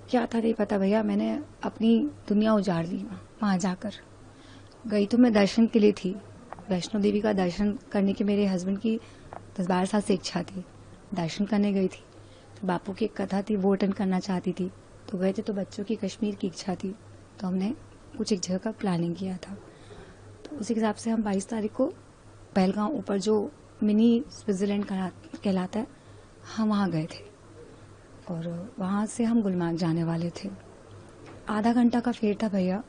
क्या था नहीं पता भैया, मैंने अपनी दुनिया उजाड़ दी वहाँ जाकर। गई तो मैं दर्शन के लिए थी, वैष्णो देवी का दर्शन करने की मेरे हस्बैंड की 10-12 साल से इच्छा थी। दर्शन करने गई थी तो बापू की एक कथा थी, वो अटेंड करना चाहती थी, तो गए थे। तो बच्चों की कश्मीर की इच्छा थी, तो हमने कुछ एक जगह का प्लानिंग किया था। तो उसी हिसाब से हम 22 तारीख को पहलगांव ऊपर जो मिनी स्विट्जरलैंड कहलाता है, हम वहाँ गए थे और वहाँ से हम गुलमर्ग जाने वाले थे। आधा घंटा का फेर था भैया,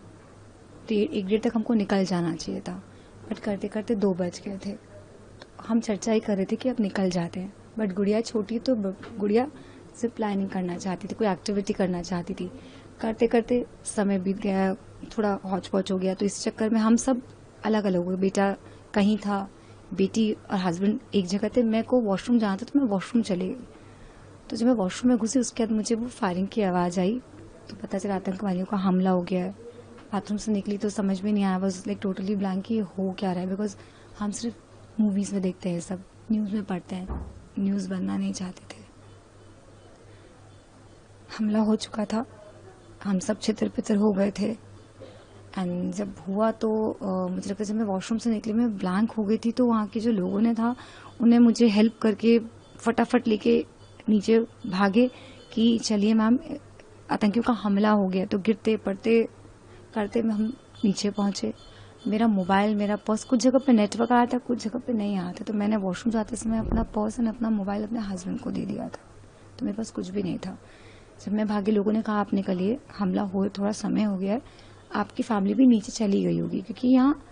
1 डेढ़ तक हमको निकल जाना चाहिए था, बट करते करते 2 बज गए थे। तो हम चर्चा ही कर रहे थे कि अब निकल जाते हैं, बट गुड़िया छोटी, तो गुड़िया सिर्फ प्लानिंग करना चाहती थी, कोई एक्टिविटी करना चाहती थी। करते करते समय बीत गया, थोड़ा हौच पौच हो गया, तो इस चक्कर में हम सब अलग अलग हुए। बेटा कहीं था, बेटी और हस्बैंड एक जगह थे। मैं को वॉशरूम जाना था तो मैं वॉशरूम चली गई। तो जब मैं वॉशरूम में घुसी उसके बाद मुझे वो फायरिंग की आवाज़ आई, तो पता चला आतंकवादियों का हमला हो गया है। बाथरूम से निकली तो समझ में नहीं आया, बस लाइक टोटली ब्लैंक कि हो क्या रहा है, बिकॉज हम सिर्फ मूवीज़ में देखते हैं, सब न्यूज़ में पढ़ते हैं, न्यूज़ बनना नहीं चाहते थे। हमला हो चुका था, हम सब छितर पितर हो गए थे। एंड जब हुआ तो मुझे लगता है जब मैं वॉशरूम से निकली मैं ब्लैंक हो गई थी, तो वहाँ के जो लोगों ने था उन्हें मुझे हेल्प करके फटाफट लेके नीचे भागे कि चलिए मैम, आतंकियों का हमला हो गया। तो गिरते पड़ते करते हम नीचे पहुंचे। मेरा मोबाइल, मेरा पर्स, कुछ जगह पे नेटवर्क आया था, कुछ जगह पे नहीं आया था, तो मैंने वॉशरूम जाते समय अपना पर्स और अपना मोबाइल अपने हस्बैंड को दे दिया था, तो मेरे पास कुछ भी नहीं था। जब मैं भागी, लोगों ने कहा आप निकलिए, हमला हुए थोड़ा समय हो गया है, आपकी फैमिली भी नीचे चली गई होगी, क्योंकि यहाँ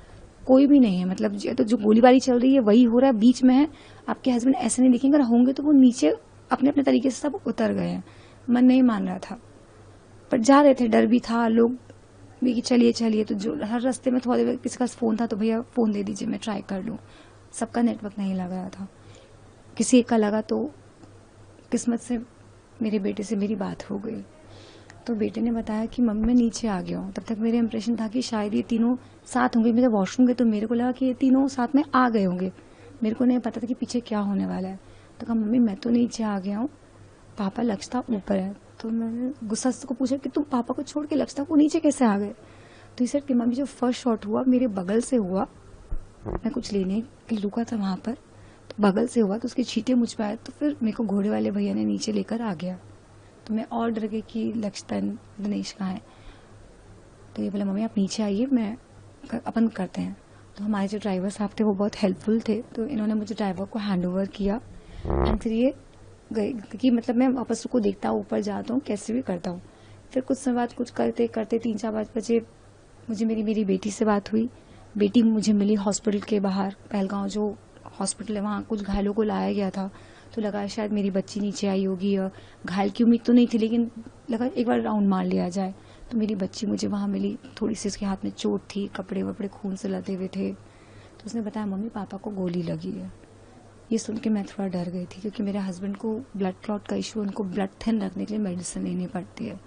कोई भी नहीं है, मतलब तो जो गोलीबारी चल रही है वही हो रहा है, बीच में है। आपके हस्बैंड ऐसे नहीं दिखेंगे, अगर होंगे तो वो नीचे अपने अपने तरीके से सब उतर गए हैं। मन नहीं मान रहा था, पर जा रहे थे, डर भी था, लोग भी कि चलिए चलिए। तो जो हर रास्ते में थोड़ा देर किसी का फोन था तो भैया फोन दे दीजिए, मैं ट्राई कर लूँ। सबका नेटवर्क नहीं लगा था, किसी एक का लगा, तो किस्मत से मेरे बेटे से मेरी बात हो गई। तो बेटे ने बताया कि मम्मी मैं नीचे आ गया हूँ। तब तक मेरे इंप्रेशन था कि शायद ये तीनों साथ होंगे। मैं जब वॉशरूम गई तो मेरे को लगा कि ये तीनों साथ में आ गए होंगे, मेरे को नहीं पता था कि पीछे क्या होने वाला है। तो कहा मम्मी मैं तो नीचे आ गया हूँ, पापा लक्षता ऊपर है। तो मैंने गुस्सा से को पूछा कि तुम पापा को छोड़ के लक्षता को नीचे कैसे आ गए। तो इस कि मम्मी जो फर्स्ट शॉट हुआ मेरे बगल से हुआ, मैं कुछ लेने रुका था वहां पर, तो बगल से हुआ, तो उसके छींटे मुझ पे आए, तो फिर मेरे को घोड़े वाले भैया ने नीचे लेकर आ गया। तो मैं और डर गई कि लक्षतन दिनेश कहाँ है। तो ये बोला मम्मी आप नीचे आइए, मैं अपन करते हैं। तो हमारे जो ड्राइवर साहब थे वो बहुत हेल्पफुल थे, तो इन्होंने मुझे ड्राइवर को हैंड ओवर किया एंड फिर ये गए, क्योंकि मतलब मैं वापस को देखता हूँ, ऊपर जाता हूँ, कैसे भी करता हूँ। फिर कुछ समय बाद कुछ करते करते 3-4 बजे मुझे मेरी बेटी से बात हुई। बेटी मुझे मिली हॉस्पिटल के बाहर, पहलगांव जो हॉस्पिटल है वहाँ कुछ घायलों को लाया गया था, तो लगा शायद मेरी बच्ची नीचे आई होगी। घायल की उम्मीद तो नहीं थी, लेकिन लगा एक बार राउंड मार लिया जाए। तो मेरी बच्ची मुझे वहाँ मिली, थोड़ी सी उसके हाथ में चोट थी, कपड़े वपड़े खून से लदे हुए थे। तो उसने बताया मम्मी पापा को गोली लगी है। ये सुन के मैं थोड़ा डर गई थी, क्योंकि मेरे हस्बैंड को ब्लड क्लॉट का इशू, उनको ब्लड थिन रखने के लिए मेडिसिन लेनी पड़ती है,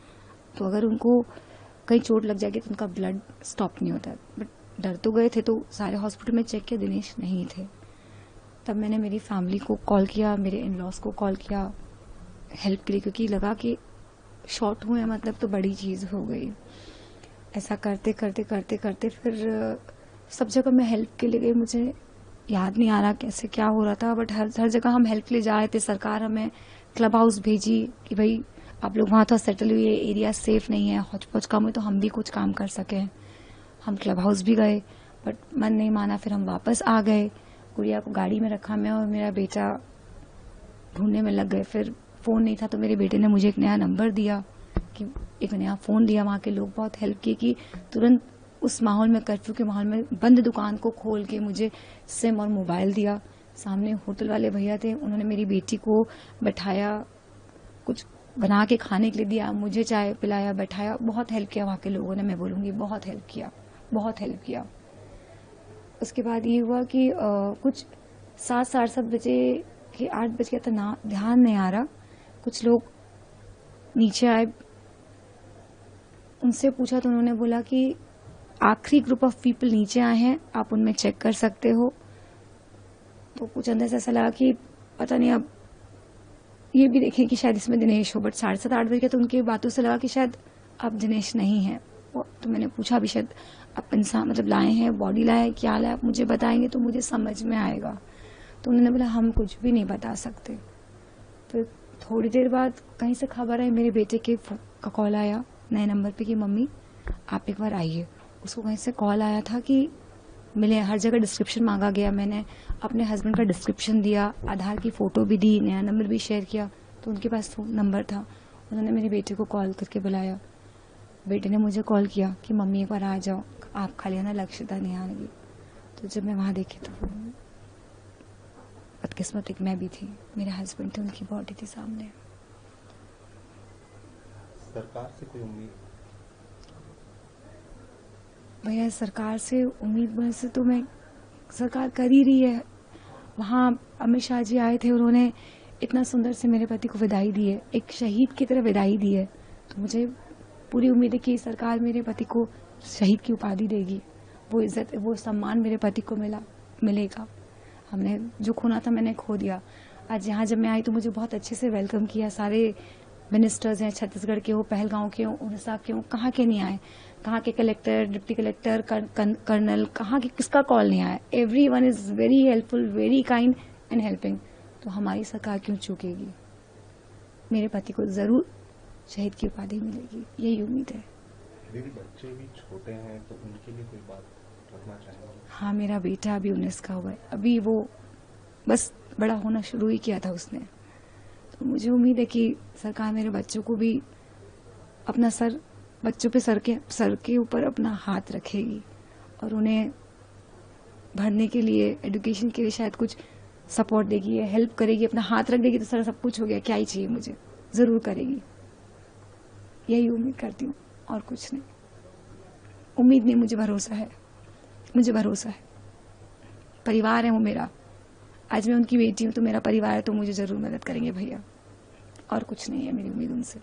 तो अगर उनको कहीं चोट लग जाएगी तो उनका ब्लड स्टॉप नहीं होता। बट डर तो गए थे, तो सारे हॉस्पिटल में चेक किया, दिनेश नहीं थे। तब मैंने मेरी फैमिली को कॉल किया, मेरे इन लॉज को कॉल किया हेल्प के लिए, क्योंकि लगा कि शॉर्ट हुए मतलब तो बड़ी चीज़ हो गई। ऐसा करते करते करते करते फिर सब जगह मैं हेल्प के लिए गई। मुझे याद नहीं आ रहा कैसे क्या हो रहा था, बट हर जगह हम हेल्प के लिए जा रहे थे। सरकार हमें क्लब हाउस भेजी कि भाई आप लोग वहाँ तो सेटल हुए, एरिया सेफ नहीं है, हौच पौच कम है, तो हम भी कुछ काम कर सकें। हम क्लब हाउस भी गए, बट मन नहीं माना, फिर हम वापस आ गए। गुड़िया को गाड़ी में रखा, मैं और मेरा बेटा ढूंढने में लग गए। फिर फोन नहीं था, तो मेरे बेटे ने मुझे एक नया नंबर दिया, कि एक नया फोन दिया। वहाँ के लोग बहुत हेल्प किए कि तुरंत उस माहौल में, कर्फ्यू के माहौल में, बंद दुकान को खोल के मुझे सिम और मोबाइल दिया। सामने होटल वाले भैया थे, उन्होंने मेरी बेटी को बैठाया, कुछ बना के खाने के लिए दिया, मुझे चाय पिलाया, बैठाया। बहुत हेल्प किया वहाँ के लोगों ने, मैं बोलूँगी बहुत हेल्प किया, बहुत हेल्प किया। उसके बाद ये हुआ कि कुछ 7-7:30 बजे कि 8 बज गया था ना, ध्यान नहीं आ रहा। कुछ लोग नीचे आए, उनसे पूछा तो उन्होंने बोला कि आखिरी ग्रुप ऑफ पीपल नीचे आए हैं, आप उनमें चेक कर सकते हो। तो कुछ अंदर से ऐसा लगा कि पता नहीं अब ये भी देखें कि शायद इसमें दिनेश हो, बट 7:30-8 बजे तो उनकी बातों से लगा कि शायद अब दिनेश नहीं है। तो मैंने पूछा भी शायद आप इंसान मतलब लाए हैं, बॉडी लाए हैं, क्या लाए, आप मुझे बताएंगे तो मुझे समझ में आएगा। तो उन्होंने बोला हम कुछ भी नहीं बता सकते। फिर थोड़ी देर बाद कहीं से खबर आई, मेरे बेटे का कॉल आया नए नंबर पे कि मम्मी आप एक बार आइए। उसको कहीं से कॉल आया था कि मिले, हर जगह डिस्क्रिप्शन मांगा गया। मैंने अपने हस्बैंड का डिस्क्रिप्शन दिया, आधार की फोटो भी दी, नया नंबर भी शेयर किया, तो उनके पास नंबर था। उन्होंने मेरे बेटे को कॉल करके बुलाया। बेटे ने मुझे कॉल किया कि मम्मी एक बार आ जाओ, आप खाली आना, लक्ष्यता नहीं आएगी। तो जब मैं वहां देखी तो बदकिस्मत एक मैं भी थी, मेरे हस्बैंड थे, उनकी बॉडी थी सामने। सरकार से कोई उम्मीद? भैया सरकार से उम्मीद वैसे तो मैं सरकार कर ही रही है। वहाँ अमित शाह जी आए थे, उन्होंने इतना सुंदर से मेरे पति को विदाई दी है, एक शहीद की तरह विदाई दी है। तो मुझे पूरी उम्मीद है कि सरकार मेरे पति को शहीद की उपाधि देगी, वो इज्जत वो सम्मान मेरे पति को मिलेगा। हमने जो खोना था मैंने खो दिया। आज यहाँ जब मैं आई तो मुझे बहुत अच्छे से वेलकम किया। सारे मिनिस्टर्स हैं, छत्तीसगढ़ के हो, पहलगांव के हो, उड़ीसा के हो, कहाँ के नहीं आए, कहाँ के कलेक्टर, डिप्टी कलेक्टर, कर्नल, कहाँ के किसका कॉल नहीं आया। Everyone is very helpful, very kind and helping. तो हमारी सरकार क्यों चूकेगी? मेरे पति को जरूर शहीद की उपाधि मिलेगी, यही उम्मीद है। दीदी बच्चे भी छोटे हैं तो उनके लिए कोई बात रखना चाहेंगे? हाँ, मेरा बेटा अभी 19 का हुआ है, अभी वो बस बड़ा होना शुरू ही किया था उसने। तो मुझे उम्मीद है कि सरकार मेरे बच्चों को भी अपना बच्चों पे सर के ऊपर अपना हाथ रखेगी और उन्हें भरने के लिए, एजुकेशन के लिए शायद कुछ सपोर्ट देगी या हेल्प करेगी। अपना हाथ रख देगी तो सर सब कुछ हो गया, क्या ही चाहिए मुझे, जरूर करेगी। यही उम्मीद करती हूँ और कुछ नहीं। उम्मीद नहीं, मुझे भरोसा है, मुझे भरोसा है। परिवार है वो मेरा, आज मैं उनकी बेटी हूँ तो मेरा परिवार है, तो मुझे जरूर मदद करेंगे भैया, और कुछ नहीं है मेरी उम्मीद उनसे।